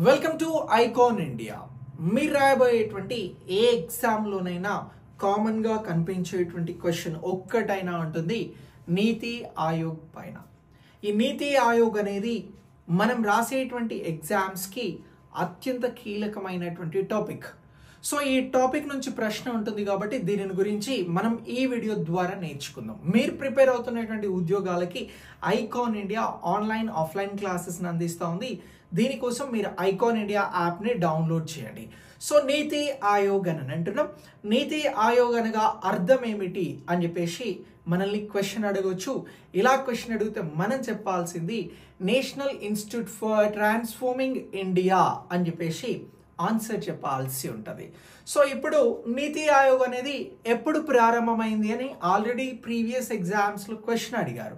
Welcome to icon India. మీరు రాయబోయేటువంటి ఏ ఎగ్జామ్లోనైనా కామన్గా కనిపించేటువంటి క్వశ్చన్ ఒక్కటైనా ఉంటుంది నీతి ఆయోగ్ పైన. ఈ నీతి ఆయోగ్ అనేది మనం రాసేటువంటి ఎగ్జామ్స్కి అత్యంత కీలకమైనటువంటి టాపిక్. సో ఈ టాపిక్ నుంచి ప్రశ్న ఉంటుంది కాబట్టి దీని గురించి మనం ఈ వీడియో ద్వారా నేర్చుకుందాం. మీరు ప్రిపేర్ అవుతున్నటువంటి ఉద్యోగాలకి ఐకాన్ ఇండియా ఆన్లైన్ ఆఫ్లైన్ క్లాసెస్ని అందిస్తూ ఉంది. దీనికోసం మీరు ఐకాన్ ఇండియా యాప్ని డౌన్లోడ్ చేయండి. సో నీతి ఆయోగ్ అని అంటున్నాం. నీతి ఆయోగ్ అనగా అర్థం ఏమిటి అని చెప్పేసి మనల్ని క్వశ్చన్ అడగవచ్చు. ఇలా క్వశ్చన్ అడిగితే మనం చెప్పాల్సింది national institute for transforming India అని చెప్పేసి ఆన్సర్ చెప్పాల్సి ఉంటుంది. సో ఇప్పుడు నీతి ఆయోగ్ అనేది ఎప్పుడు ప్రారంభమైంది అని ఆల్రెడీ ప్రీవియస్ ఎగ్జామ్స్లో క్వశ్చన్ అడిగారు.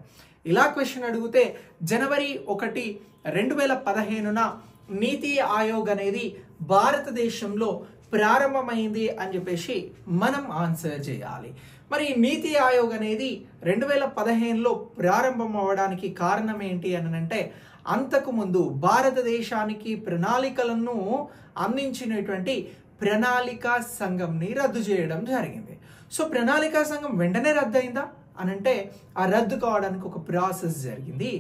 ఇలా క్వశ్చన్ అడిగితే జనవరి 1, 2015 నీతి ఆయోగ్ అనేది భారతదేశంలో ప్రారంభమైంది అని చెప్పేసి మనం ఆన్సర్ చేయాలి. మరి నీతి ఆయోగ్ అనేది 2015లో ప్రారంభం అవ్వడానికి కారణం ఏంటి అని అంటే, అంతకుముందు భారతదేశానికి ప్రణాళికలను అందించినటువంటి ప్రణాళికా సంఘంని రద్దు చేయడం జరిగింది. సో ప్రణాళికా సంఘం వెంటనే రద్దయిందా అని అంటే ఆ రద్దు కావడానికి ఒక ప్రాసెస్ జరిగింది.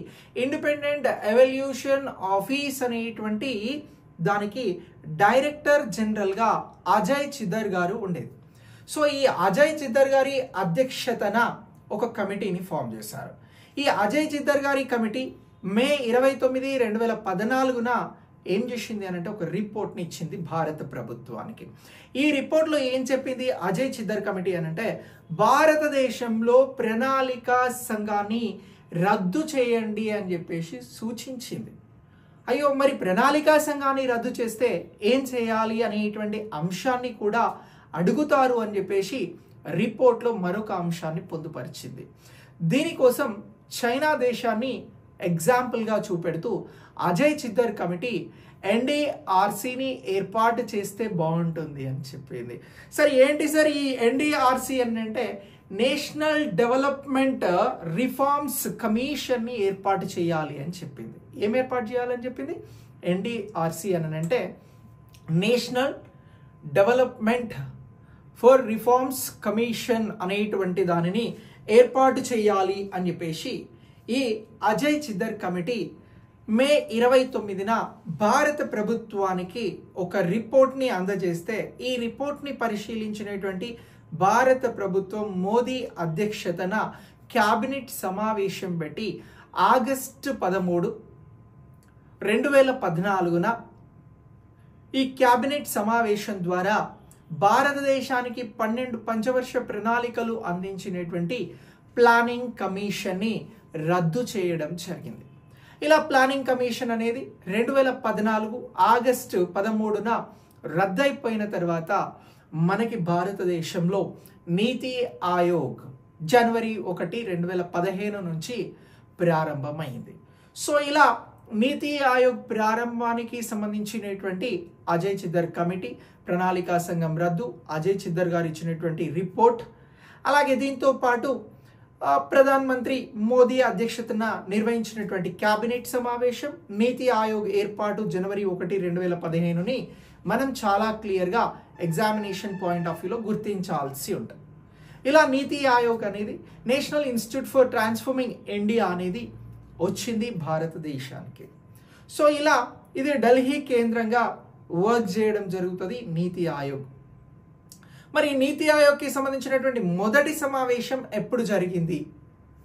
ఇండిపెండెంట్ ఎవల్యూషన్ ఆఫీస్ అనేటువంటి దానికి డైరెక్టర్ జనరల్గా అజయ్ చిద్దర్ గారు ఉండేది. సో ఈ అజయ్ చిద్దర్ గారి అధ్యక్షతన ఒక కమిటీని ఫామ్ చేశారు. ఈ అజయ్ చిద్దర్ గారి కమిటీ మే 29, 2014 ఏం చేసింది అని అంటే ఒక రిపోర్ట్ని ఇచ్చింది భారత ప్రభుత్వానికి. ఈ రిపోర్ట్లో ఏం చెప్పింది అజయ్ చిద్దర్ కమిటీ అని అంటే, భారతదేశంలో ప్రణాళికా సంఘాన్ని రద్దు చేయండి అని చెప్పేసి సూచించింది. అయ్యో మరి ప్రణాళికా సంఘాన్ని రద్దు చేస్తే ఏం చేయాలి అనేటువంటి అంశాన్ని కూడా అడుగుతారు అని చెప్పేసి రిపోర్ట్లో మరొక అంశాన్ని పొందుపరిచింది. దీనికోసం చైనా దేశాన్ని ఎగ్జాంపుల్గా చూపెడుతూ అజయ్ చిద్దర్ కమిటీ ఎన్డీఆర్సీని ఏర్పాటు చేస్తే బాగుంటుంది అని చెప్పింది. సరే ఏంటి సార్ ఈ ఎన్డీఆర్సీ అని అంటే, నేషనల్ డెవలప్మెంట్ రిఫార్మ్స్ కమిషన్ని ఏర్పాటు చేయాలి అని చెప్పింది. ఏం ఏర్పాటు చేయాలని చెప్పింది? ఎన్డీఆర్సీ అని అంటే national development for reforms commission అనేటువంటి దానిని ఏర్పాటు చేయాలి అని చెప్పేసి ఈ అజయ్ చిద్దర్ కమిటీ మే 29న భారత ప్రభుత్వానికి ఒక రిపోర్ట్ని అందజేస్తే, ఈ రిపోర్ట్ని పరిశీలించినటువంటి భారత ప్రభుత్వం మోదీ అధ్యక్షతన క్యాబినెట్ సమావేశం పెట్టి ఆగస్టు 13, 2014 ఈ క్యాబినెట్ సమావేశం ద్వారా భారతదేశానికి 12 పంచవర్ష ప్రణాళికలు అందించినటువంటి ప్లానింగ్ కమిషన్ని రద్దు చేయడం జరిగింది. ఇలా ప్లానింగ్ కమిషన్ అనేది 2014 ఆగస్టు 13 రద్దయిపోయిన తర్వాత మనకి భారతదేశంలో నీతి ఆయోగ్ జనవరి 1, 2015 నుంచి ప్రారంభమైంది. సో ఇలా నీతి ఆయోగ్ ప్రారంభానికి సంబంధించినటువంటి అజయ్ చిద్దర్ కమిటీ, ప్రణాళికా సంఘం రద్దు, అజయ్ చిద్దర్ గారు ఇచ్చినటువంటి రిపోర్ట్, అలాగే దీంతో పాటు ప్రధానమంత్రి మోదీ అధ్యక్షతన నిర్వహించినటువంటి క్యాబినెట్ సమావేశం, నీతి ఆయోగ్ ఏర్పాటు జనవరి 1, 2015 మనం చాలా క్లియర్గా ఎగ్జామినేషన్ పాయింట్ ఆఫ్ వ్యూలో గుర్తించాల్సి ఉంటుంది. ఇలా నీతి ఆయోగ్ అనేది national institute for transforming India అనేది వచ్చింది భారతదేశానికి. సో ఇలా ఇది ఢిల్లీ కేంద్రంగా వర్క్ చేయడం జరుగుతుంది నీతి ఆయోగ్. మరి నీతి ఆయోగ్కి సంబంధించినటువంటి మొదటి సమావేశం ఎప్పుడు జరిగింది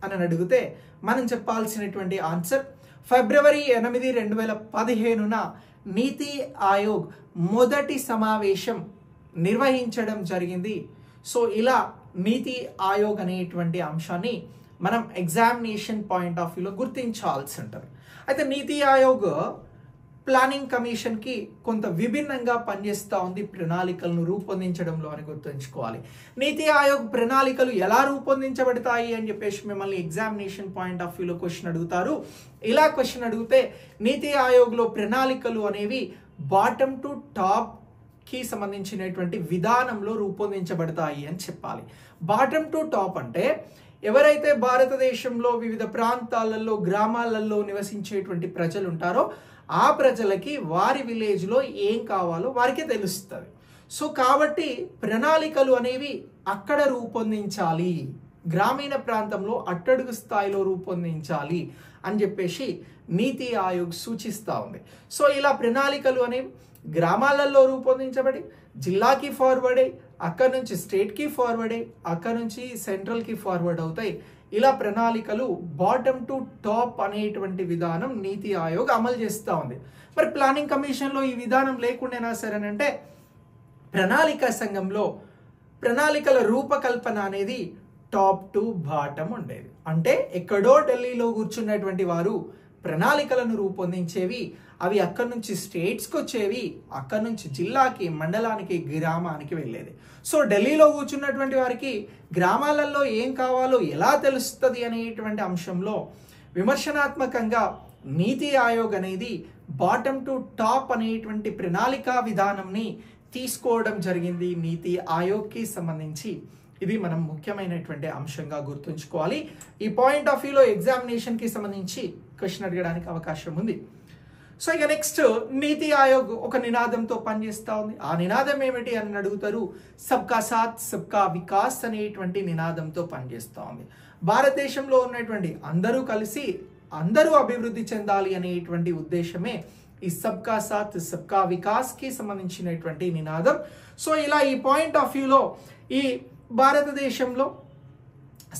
అని అడిగితే మనం చెప్పాల్సినటువంటి ఆన్సర్ ఫిబ్రవరి 8, 2015 నీతి ఆయోగ్ మొదటి సమావేశం నిర్వహించడం జరిగింది. సో ఇలా నీతి ఆయోగ్ అనేటువంటి అంశాన్ని మనం ఎగ్జామినేషన్ పాయింట్ ఆఫ్ వ్యూలో గుర్తించాల్సి ఉంటుంది. అయితే నీతి ఆయోగ్ ప్లానింగ్ కమిషన్కి కొంత విభిన్నంగా పనిచేస్తూ ఉంది ప్రణాళికలను రూపొందించడంలో అని గుర్తుంచుకోవాలి. నీతి ఆయోగ్ ప్రణాళికలు ఎలా రూపొందించబడతాయి అని చెప్పేసి మిమ్మల్ని ఎగ్జామినేషన్ పాయింట్ ఆఫ్ వ్యూలో క్వశ్చన్ అడుగుతారు. ఇలా క్వశ్చన్ అడిగితే నీతి ఆయోగ్లో ప్రణాళికలు అనేవి బాటమ్ టు టాప్ కి సంబంధించినటువంటి విధానంలో రూపొందించబడతాయి అని చెప్పాలి. బాటమ్ టు టాప్ అంటే ఎవరైతే భారతదేశంలో వివిధ ప్రాంతాలలో గ్రామాలలో నివసించేటువంటి ప్రజలు ఉంటారో ఆ ప్రజలకి వారి విలేజ్లో ఏం కావాలో వారికే తెలుస్తుంది. సో కాబట్టి ప్రణాళికలు అనేవి అక్కడ రూపొందించాలి, గ్రామీణ ప్రాంతంలో అట్టడుగు స్థాయిలో రూపొందించాలి అని చెప్పేసి నీతి ఆయోగ్ సూచిస్తూ ఉంది. సో ఇలా ప్రణాళికలు అనేవి గ్రామాలలో రూపొందించబడి జిల్లాకి ఫార్వర్డ్ అయ్యి అక్కడ నుంచి స్టేట్కి ఫార్వర్డ్ అయ్యి అక్కడ నుంచి సెంట్రల్కి ఫార్వర్డ్ అవుతాయి. ఇలా ప్రణాళికలు బాటమ్ టు టాప్ అనేటువంటి విధానం నీతి ఆయోగ్ అమలు చేస్తూ ఉంది. మరి ప్లానింగ్ కమిషన్లో ఈ విధానం లేకుండా సరేనంటే ప్రణాళిక సంఘంలో ప్రణాళికల రూపకల్పన అనేది టాప్ టు బాటమ్ ఉండేది. అంటే ఎక్కడో ఢిల్లీలో కూర్చున్నటువంటి వారు ప్రణాళికలను రూపొందించేవి, అవి అక్కడి నుంచి స్టేట్స్కి వచ్చేవి, అక్కడి నుంచి జిల్లాకి, మండలానికి, గ్రామానికి వెళ్ళేది. సో ఢిల్లీలో కూర్చున్నటువంటి వారికి గ్రామాలలో ఏం కావాలో ఎలా తెలుస్తుంది అనేటువంటి అంశంలో విమర్శనాత్మకంగా నీతి ఆయోగ్ అనేది బాటమ్ టు టాప్ అనేటువంటి ప్రణాళికా విధానంని తీసుకోవడం జరిగింది నీతి ఆయోగ్కి సంబంధించి. ఇది మనం ముఖ్యమైనటువంటి అంశంగా గుర్తుంచుకోవాలి. ఈ పాయింట్ ఆఫ్ వ్యూలో ఎగ్జామినేషన్కి సంబంధించి క్వశ్చన్ అడగడానికి అవకాశం ఉంది. సో ఇక నెక్స్ట్ నీతి ఆయోగ్ ఒక నినాదంతో పనిచేస్తూ ఉంది. ఆ నినాదం ఏమిటి అని అడుగుతారు. సబ్కా సాత్ సబ్కా వికాస్ అనేటువంటి నినాదంతో పనిచేస్తూ ఉంది. భారతదేశంలో ఉన్నటువంటి అందరూ కలిసి అందరూ అభివృద్ధి చెందాలి అనేటువంటి ఉద్దేశమే ఈ సబ్కా సాత్ సబ్కా వికాస్కి సంబంధించినటువంటి నినాదం. సో ఇలా ఈ పాయింట్ ఆఫ్ వ్యూలో ఈ భారతదేశంలో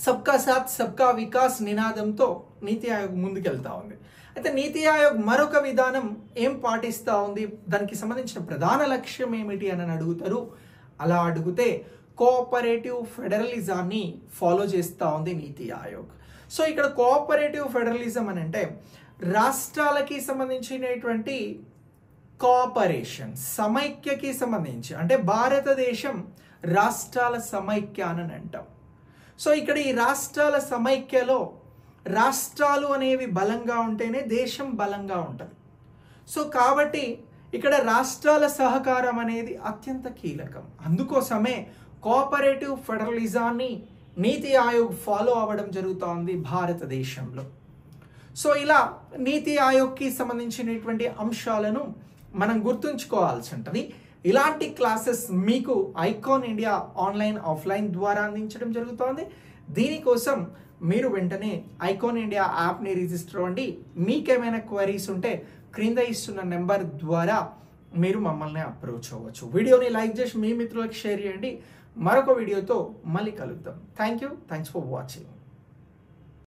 సబ్కా సాత్ సబ్కా వికాస్ నినాదంతో నీతి ఆయోగ్ ముందుకెళ్తా ఉంది. అయితే నీతి ఆయోగ్ మరొక విధానం ఏం పాటిస్తూ ఉంది, దానికి సంబంధించిన ప్రధాన లక్ష్యం ఏమిటి అని అడుగుతారు. అలా అడిగితే కోఆపరేటివ్ ఫెడరలిజాన్ని ఫాలో చేస్తూ ఉంది నీతి ఆయోగ్. సో ఇక్కడ కోఆపరేటివ్ ఫెడరలిజం అని అంటే రాష్ట్రాలకి సంబంధించినటువంటి కోఆపరేషన్, సమైక్యకి సంబంధించి, అంటే భారతదేశం రాష్ట్రాల సమైక్య అని అంటాం. సో ఇక్కడ ఈ రాష్ట్రాల సమైక్యలో రాష్ట్రాలు అనేవి బలంగా ఉంటేనే దేశం బలంగా ఉంటుంది. సో కాబట్టి ఇక్కడ రాష్ట్రాల సహకారం అనేది అత్యంత కీలకం. అందుకోసమే కోఆపరేటివ్ ఫెడరలిజాన్ని నీతి ఆయోగ్ ఫాలో అవ్వడం జరుగుతోంది భారతదేశంలో. సో ఇలా నీతి ఆయోగ్కి సంబంధించినటువంటి అంశాలను మనం గుర్తుంచుకోవాల్సి ఉంటుంది. ఇలాంటి క్లాసెస్ మీకు ఐకాన్ ఇండియా ఆన్లైన్ ఆఫ్లైన్ ద్వారా అందించడం జరుగుతోంది. దీనికోసం మీరు వెంటనే ఐకాన్ ఇండియా యాప్ని రిజిస్టర్ అవ్వండి. మీకేమైనా క్వైరీస్ ఉంటే క్రింద ఇస్తున్న నెంబర్ ద్వారా మీరు మమ్మల్ని అప్రోచ్ అవ్వచ్చు. వీడియోని లైక్ చేసి మీ మిత్రులకు షేర్ చేయండి. మరొక వీడియోతో మళ్ళీ కలుద్దాం. Thanks for watching.